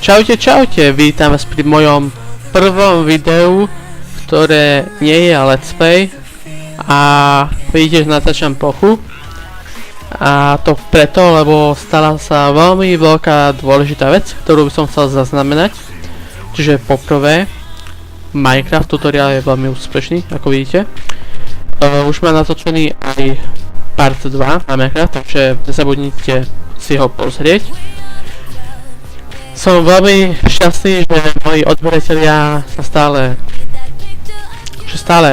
Čaute, vítam vás pri mojom prvom videu, ktoré nie je let's play. A vidíte, že natáčam plochu. A to preto, lebo stala sa veľmi veľká dôležitá vec, ktorú by som chcel zaznamenať. Čiže poprvé, Minecraft tutoriál je veľmi úspešný, ako vidíte. Už mám natočený aj part 2 na Minecraft, takže nezabudnite si ho pozrieť. Som veľmi šťastný, že moji odberatelia sa stále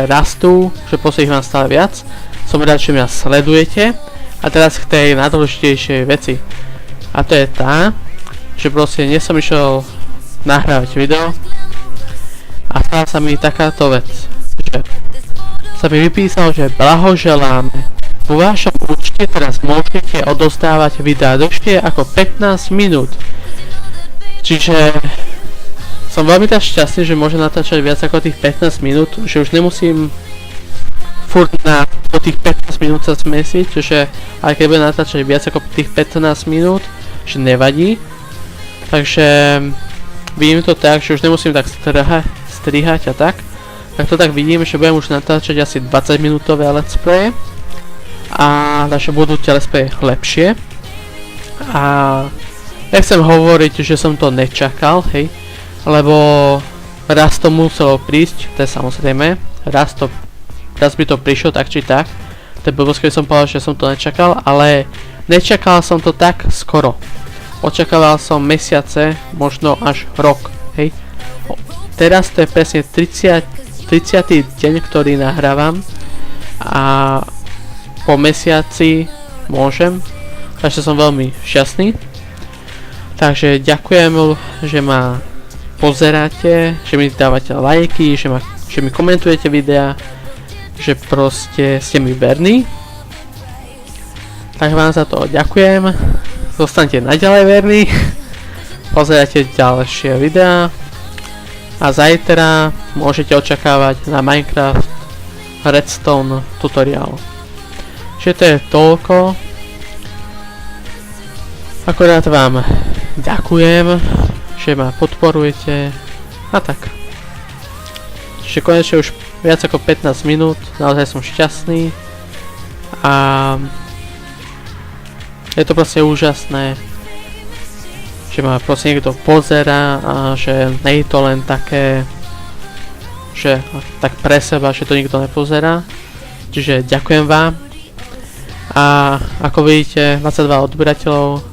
rastú, že posledných mám stále viac. Som rád, že mňa sledujete. A teraz k tej najdôležitejšej veci. A to je tá, že proste nie som išiel nahrávať video a stala sa mi takáto vec, že sa mi vypísalo, že blahoželáme. Vo vašom účte teraz môžete odozdávať videá dlhšie ako 15 minút. Čiže som veľmi tak šťastný, že môžem natáčať viac ako tých 15 minút, že už nemusím furt po tých 15 minút sa zmesiť, že aj keď budem natáčať viac ako tých 15 minút, že nevadí. Takže vidím to tak, že už nemusím tak strihať a tak. Tak to tak vidím, že budem už natáčať asi 20 minútové let's play. A takže budú tie let's play lepšie. A nechcem hovoriť, že som to nečakal, hej. Lebo raz to muselo prísť, to je samozrejme. Raz by to prišlo tak či tak. To je blbosť, keď som povedal, že som to nečakal, ale nečakal som to tak skoro. Očakával som mesiace, možno až rok, hej. Teraz to je presne 30. deň, ktorý nahrávam. A po mesiaci môžem. Takže som veľmi šťastný. Takže ďakujem, že ma pozeráte, že mi dávate lajky, že mi komentujete videá, že proste ste mi verní. Tak vám za to ďakujem. Zostaňte naďalej verní. Pozerajte ďalšie videá. A zajtra môžete očakávať na Minecraft Redstone tutoriál. Čiže to je toľko. Akorát vám ďakujem, že ma podporujete a tak. Čiže konečne už viac ako 15 minút, naozaj som šťastný a je to proste úžasné, že ma proste niekto pozerá a že nie je to len také, že tak pre seba, že to nikto nepozerá. Čiže ďakujem vám a ako vidíte 22 odberateľov.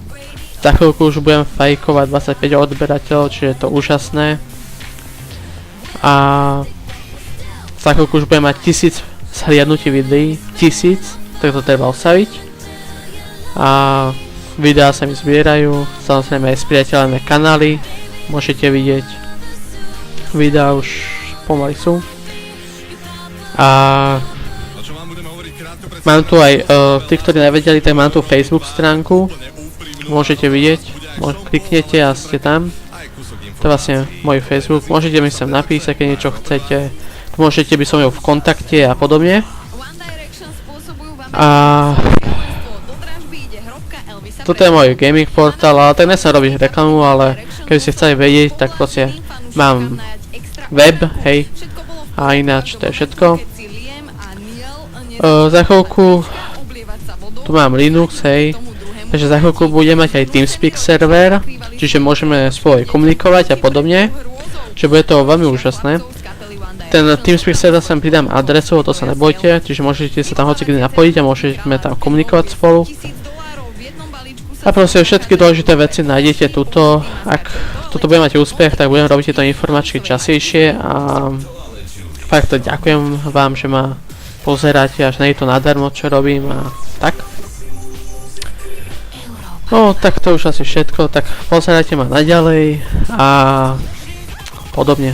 Za chvíľku už budem fajkovať 25 odberateľov, čiže je to úžasné. A za chvíľku už budem mať 1000 zhliadnutí videí, 1000, tak to treba osaviť. A videá sa mi zbierajú, samozrejme aj spriateľené kanály, môžete vidieť. Videá už pomaly sú. A mám tu aj, tí, ktorí nevedeli, tak mám tu Facebook stránku. Môžete vidieť, kliknete a ste tam. To je vlastne môj Facebook, môžete mi sem napísať, keď niečo chcete. Môžete byť so mnou v kontakte a podobne. A toto je môj gaming portál, ale tak nechcem robiť reklamu, ale keby ste chceli vedieť, tak proste mám web, hej. A ináč to je všetko. Za chvíľku tu mám Linux, hej. Takže za chvíľku budeme mať aj TeamSpeak server, čiže môžeme spolu komunikovať a podobne. Čiže bude to veľmi úžasné. Ten TeamSpeak server sem pridám adresu, o to sa nebojte, čiže môžete sa tam hocikdy napojiť a môžeme tam komunikovať spolu. A proste všetky dôležité veci nájdete tuto. Ak toto bude mať úspech, tak budem robiť tieto informačky častejšie a fakt ďakujem vám, že ma pozeráte, až nie je to nadarmo, čo robím a tak. No, tak to už asi všetko, tak pozerajte ma naďalej a podobne.